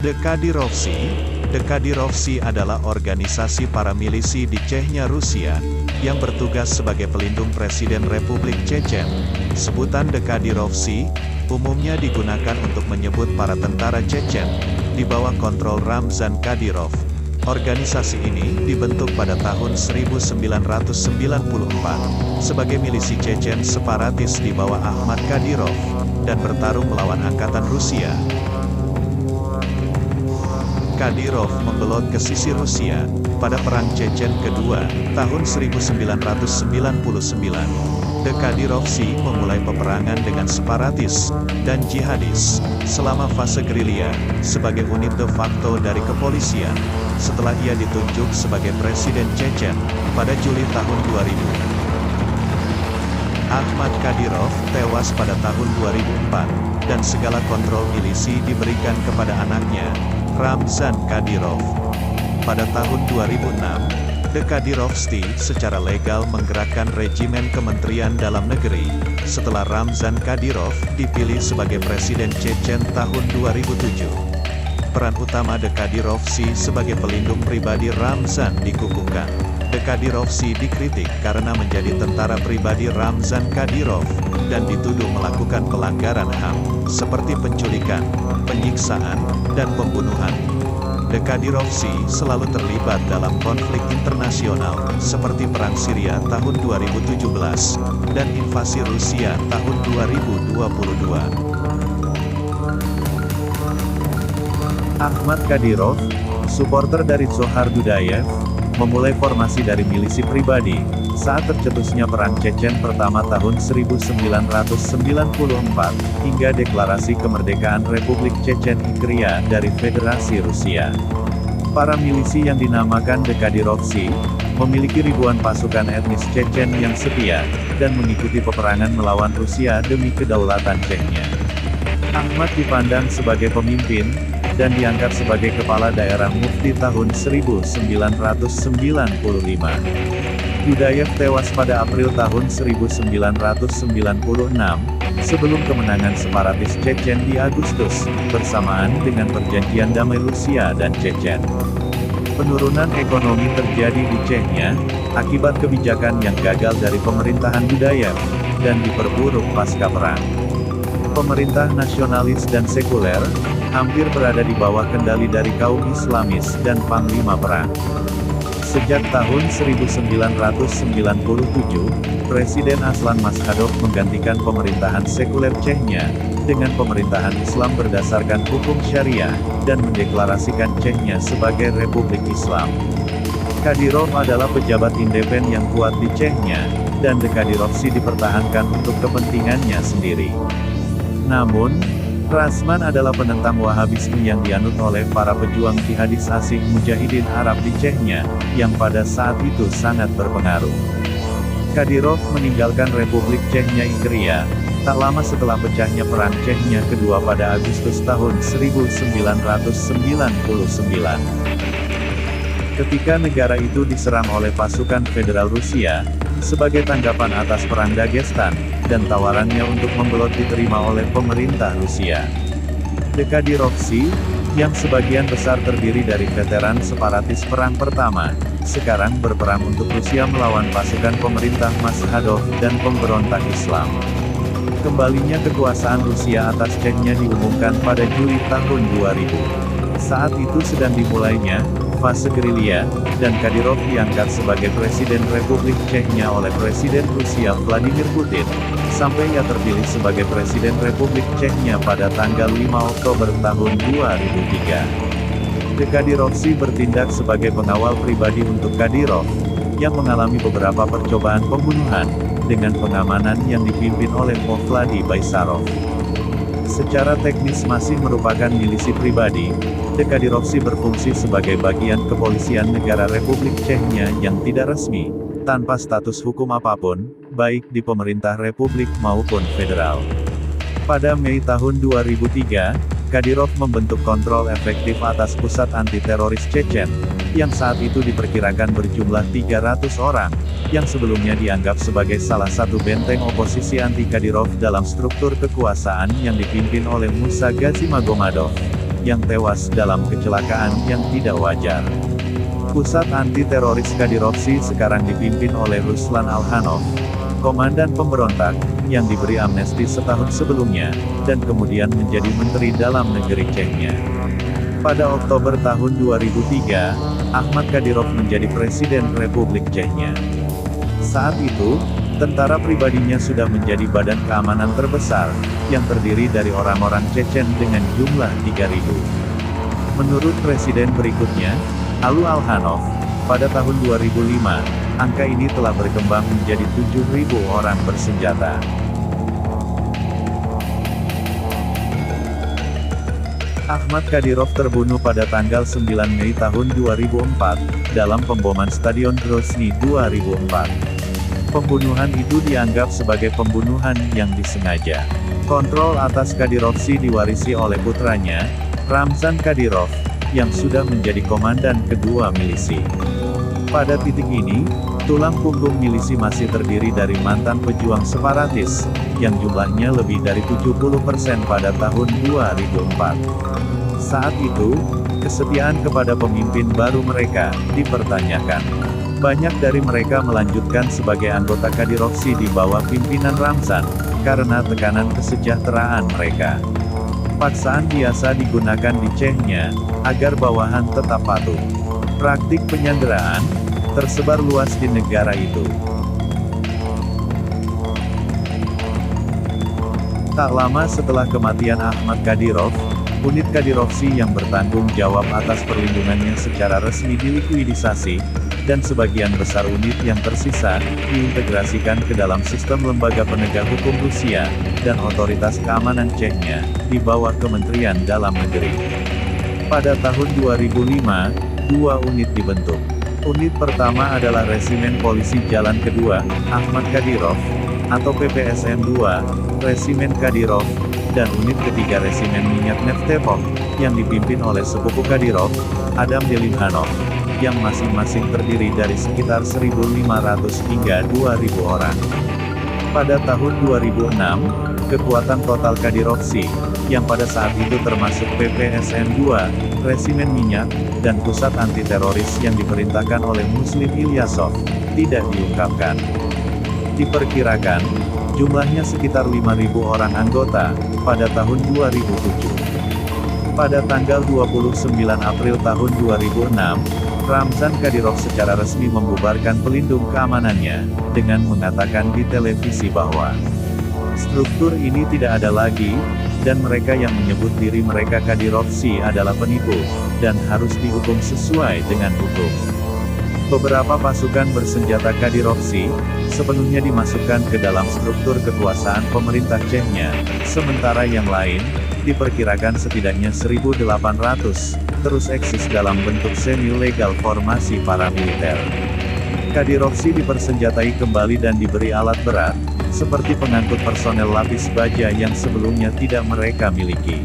Dekadyrovtsi adalah organisasi paramilisi di Chechnya Rusia, yang bertugas sebagai pelindung Presiden Republik Chechen. Sebutan Dekadyrovtsi, umumnya digunakan untuk menyebut para tentara Chechen, di bawah kontrol Ramzan Kadyrov. Organisasi ini dibentuk pada tahun 1994, sebagai milisi Chechen separatis di bawah Ahmad Kadyrov, dan bertarung melawan Angkatan Rusia. Kadyrov membelot ke sisi Rusia, pada Perang Chechen Kedua, tahun 1999. Dekadyrovtsi memulai peperangan dengan separatis dan jihadis, selama fase gerilya, sebagai unit de facto dari kepolisian, setelah ia ditunjuk sebagai Presiden Chechen, pada Juli tahun 2000. Ahmad Kadyrov tewas pada tahun 2004, dan segala kontrol milisi diberikan kepada anaknya, Ramzan Kadyrov. Pada tahun 2006, Dekadyrovtsi secara legal menggerakkan Regimen Kementerian Dalam Negeri, setelah Ramzan Kadyrov dipilih sebagai Presiden Chechen tahun 2007. Peran utama Dekadyrovtsi sebagai pelindung pribadi Ramzan dikukuhkan. Dekadyrovtsi dikritik karena menjadi tentara pribadi Ramzan Kadyrov, dan dituduh melakukan pelanggaran HAM, seperti penculikan, penyiksaan, dan pembunuhan. Dekadyrovtsi selalu terlibat dalam konflik internasional, seperti Perang Syria tahun 2017, dan invasi Rusia tahun 2022. Ahmad Kadyrov, supporter dari Dzohar Dudayev, memulai formasi dari milisi pribadi, saat tercetusnya Perang Chechen pertama tahun 1994, hingga deklarasi kemerdekaan Republik Chechen Ikria dari Federasi Rusia. Para milisi yang dinamakan Dekadyrovtsi, memiliki ribuan pasukan etnis Chechen yang setia, dan mengikuti peperangan melawan Rusia demi kedaulatan Chechnya. Ahmad dipandang sebagai pemimpin, dan diangkat sebagai kepala daerah Mufti tahun 1995. Dudayev tewas pada April tahun 1996, sebelum kemenangan separatis Chechen di Agustus, bersamaan dengan perjanjian damai Rusia dan Chechen. Penurunan ekonomi terjadi di Chechnya, akibat kebijakan yang gagal dari pemerintahan Dudayev, dan diperburuk pasca perang. Pemerintah nasionalis dan sekuler, hampir berada di bawah kendali dari kaum Islamis dan panglima perang. Sejak tahun 1997, Presiden Aslan Maskhadov menggantikan pemerintahan sekuler Chechnya, dengan pemerintahan Islam berdasarkan hukum syariah, dan mendeklarasikan Chechnya sebagai Republik Islam. Kadyrov adalah pejabat independen yang kuat di Chechnya, dan Dekadyrovtsi dipertahankan untuk kepentingannya sendiri. Namun, Rasman adalah penentang Wahabisme yang dianut oleh para pejuang jihadis asing Mujahidin Arab di Chechnya, yang pada saat itu sangat berpengaruh. Kadyrov meninggalkan Republik Chechnya Ikria, tak lama setelah pecahnya Perang Chechnya Kedua pada Agustus tahun 1999. Ketika negara itu diserang oleh pasukan federal Rusia, sebagai tanggapan atas Perang Dagestan, dan tawarannya untuk membelot diterima oleh pemerintah Rusia. Dekadyrovtsi, yang sebagian besar terdiri dari veteran separatis Perang Pertama, sekarang berperang untuk Rusia melawan pasukan pemerintah Maskhadov dan pemberontak Islam. Kembalinya kekuasaan Rusia atas Chechnya diumumkan pada Juli tahun 2000. Saat itu sedang dimulainya fase gerilya, dan Kadyrov diangkat sebagai Presiden Republik Chechnya oleh Presiden Rusia Vladimir Putin, sampai ia terpilih sebagai Presiden Republik Chechnya pada tanggal 5 Oktober tahun 2003. Dekadyrovtsi bertindak sebagai pengawal pribadi untuk Kadyrov, yang mengalami beberapa percobaan pembunuhan, dengan pengamanan yang dipimpin oleh Povlady Baisarov. Secara teknis masih merupakan milisi pribadi, Dekadyrovtsi berfungsi sebagai bagian kepolisian negara Republik Chechnya yang tidak resmi, tanpa status hukum apapun, baik di pemerintah republik maupun federal. Pada Mei tahun 2003, Kadyrov membentuk kontrol efektif atas pusat anti-teroris Chechen, yang saat itu diperkirakan berjumlah 300 orang, yang sebelumnya dianggap sebagai salah satu benteng oposisi anti-Kadyrov dalam struktur kekuasaan yang dipimpin oleh Musa Gazimagomedov. yang tewas dalam kecelakaan yang tidak wajar. Pusat Anti-Teroris Kadyrovtsi sekarang dipimpin oleh Ruslan Alkhanov, komandan pemberontak, yang diberi amnesti setahun sebelumnya, dan kemudian menjadi Menteri Dalam Negeri Chechnya. Pada Oktober tahun 2003, Ahmad Kadyrov menjadi Presiden Republik Chechnya. Saat itu, tentara pribadinya sudah menjadi badan keamanan terbesar, yang terdiri dari orang-orang Chechen dengan jumlah 3.000. Menurut presiden berikutnya, Alu Alkhanov, pada tahun 2005, angka ini telah berkembang menjadi 7.000 orang bersenjata. Ahmad Kadyrov terbunuh pada tanggal 9 Mei tahun 2004, dalam pemboman Stadion Grozny 2004. Pembunuhan itu dianggap sebagai pembunuhan yang disengaja. Kontrol atas Kadyrovtsi diwarisi oleh putranya, Ramzan Kadyrov, yang sudah menjadi komandan kedua milisi. Pada titik ini, tulang punggung milisi masih terdiri dari mantan pejuang separatis, yang jumlahnya lebih dari 70% pada tahun 2004. Saat itu, kesetiaan kepada pemimpin baru mereka dipertanyakan. Banyak dari mereka melanjutkan sebagai anggota Kadyrovtsi di bawah pimpinan Ramzan, karena tekanan kesejahteraan mereka. Paksaan biasa digunakan di Chechnya, agar bawahan tetap patuh. Praktik penyanderaan tersebar luas di negara itu. Tak lama setelah kematian Ahmad Kadyrov, unit Kadyrovtsi yang bertanggung jawab atas perlindungannya secara resmi dilikuidisasi, dan sebagian besar unit yang tersisa, diintegrasikan ke dalam sistem lembaga penegak hukum Rusia, dan otoritas keamanan Chechnya, di bawah Kementerian Dalam Negeri. Pada tahun 2005, dua unit dibentuk. Unit pertama adalah Resimen Polisi Jalan Kedua, Ahmad Kadyrov, atau PPSM-2, Resimen Kadyrov, dan unit ketiga Resimen Minyak Neftepok, yang dipimpin oleh sepupu Kadyrov, Adam Delimkhanov, yang masing-masing terdiri dari sekitar 1.500 hingga 2.000 orang. Pada tahun 2006, kekuatan total Kadyrovtsi, yang pada saat itu termasuk PPSM-2, Resimen Minyak, dan Pusat Anti-Teroris yang diperintahkan oleh Muslim Ilyasov, tidak diungkapkan. Diperkirakan, jumlahnya sekitar 5.000 orang anggota, pada tahun 2007. Pada tanggal 29 April tahun 2006, Ramzan Kadyrov secara resmi membubarkan pelindung keamanannya, dengan mengatakan di televisi bahwa struktur ini tidak ada lagi, dan mereka yang menyebut diri mereka Kadyrovtsi adalah penipu, dan harus dihukum sesuai dengan hukum. Beberapa pasukan bersenjata Kadyrovtsi, sepenuhnya dimasukkan ke dalam struktur kekuasaan pemerintah Chechnya, sementara yang lain, diperkirakan setidaknya 1.800, terus eksis dalam bentuk semi-legal formasi paramiliter. Kadyrovtsi dipersenjatai kembali dan diberi alat berat, seperti pengangkut personel lapis baja yang sebelumnya tidak mereka miliki.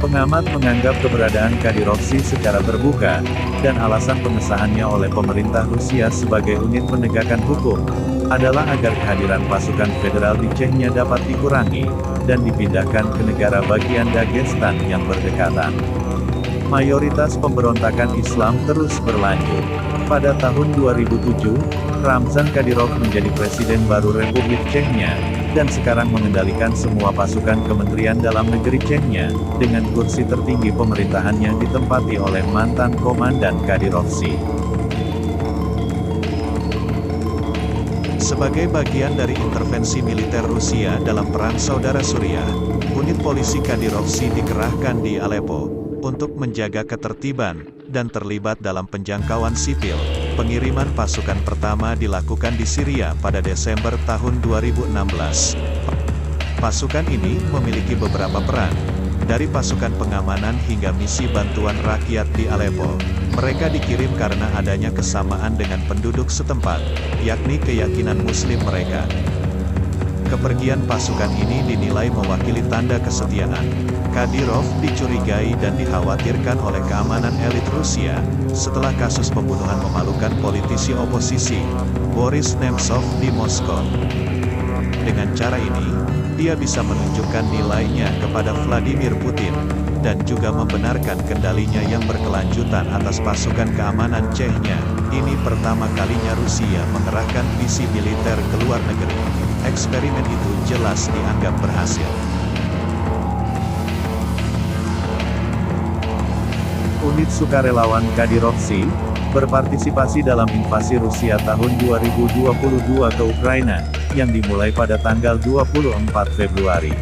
Pengamat menganggap keberadaan Kadyrovtsi secara terbuka, dan alasan pengesahannya oleh pemerintah Rusia sebagai unit penegakan hukum, adalah agar kehadiran pasukan federal di Chechnya dapat dikurangi, dan dipindahkan ke negara bagian Dagestan yang berdekatan. Mayoritas pemberontakan Islam terus berlanjut. Pada tahun 2007, Ramzan Kadyrov menjadi presiden baru Republik Chechnya, dan sekarang mengendalikan semua pasukan Kementerian Dalam Negeri Chechnya, dengan kursi tertinggi pemerintahannya ditempati oleh mantan komandan Kadyrovtsi. Sebagai bagian dari intervensi militer Rusia dalam Perang Saudara Suriah, unit polisi Kadyrovtsi dikerahkan di Aleppo, untuk menjaga ketertiban, dan terlibat dalam penjangkauan sipil. Pengiriman pasukan pertama dilakukan di Syria pada Desember tahun 2016. Pasukan ini memiliki beberapa peran, dari pasukan pengamanan hingga misi bantuan rakyat di Aleppo. Mereka dikirim karena adanya kesamaan dengan penduduk setempat, yakni keyakinan Muslim mereka. Kepergian pasukan ini dinilai mewakili tanda kesetiaan. Kadyrov dicurigai dan dikhawatirkan oleh keamanan elit Rusia, setelah kasus pembunuhan memalukan politisi oposisi, Boris Nemtsov di Moskow. Dengan cara ini, dia bisa menunjukkan nilainya kepada Vladimir Putin. dan juga membenarkan kendalinya yang berkelanjutan atas pasukan keamanan Chechnya. Ini pertama kalinya Rusia mengerahkan misi militer ke luar negeri. Eksperimen itu jelas dianggap berhasil. Unit sukarelawan Kadyrovtsi berpartisipasi dalam invasi Rusia tahun 2022 ke Ukraina, yang dimulai pada tanggal 24 Februari.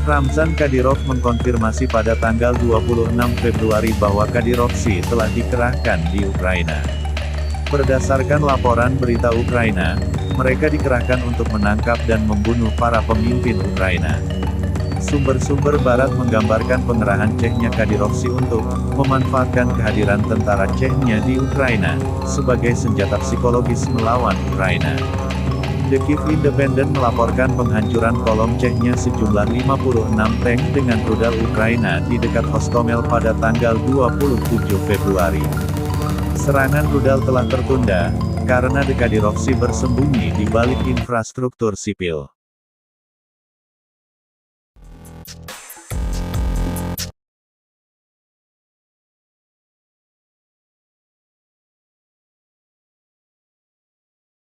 Ramzan Kadyrov mengkonfirmasi pada tanggal 26 Februari bahwa Kadyrovtsi telah dikerahkan di Ukraina. Berdasarkan laporan berita Ukraina, mereka dikerahkan untuk menangkap dan membunuh para pemimpin Ukraina. Sumber-sumber barat menggambarkan pengerahan Chechnya Kadyrovtsi untuk memanfaatkan kehadiran tentara Chechnya di Ukraina sebagai senjata psikologis melawan Ukraina. The Kyiv Independent melaporkan penghancuran kolom Chechnya sejumlah 56 tank dengan rudal Ukraina di dekat Hostomel pada tanggal 27 Februari. Serangan rudal telah tertunda, karena The Kadyrovtsi bersembunyi di balik infrastruktur sipil.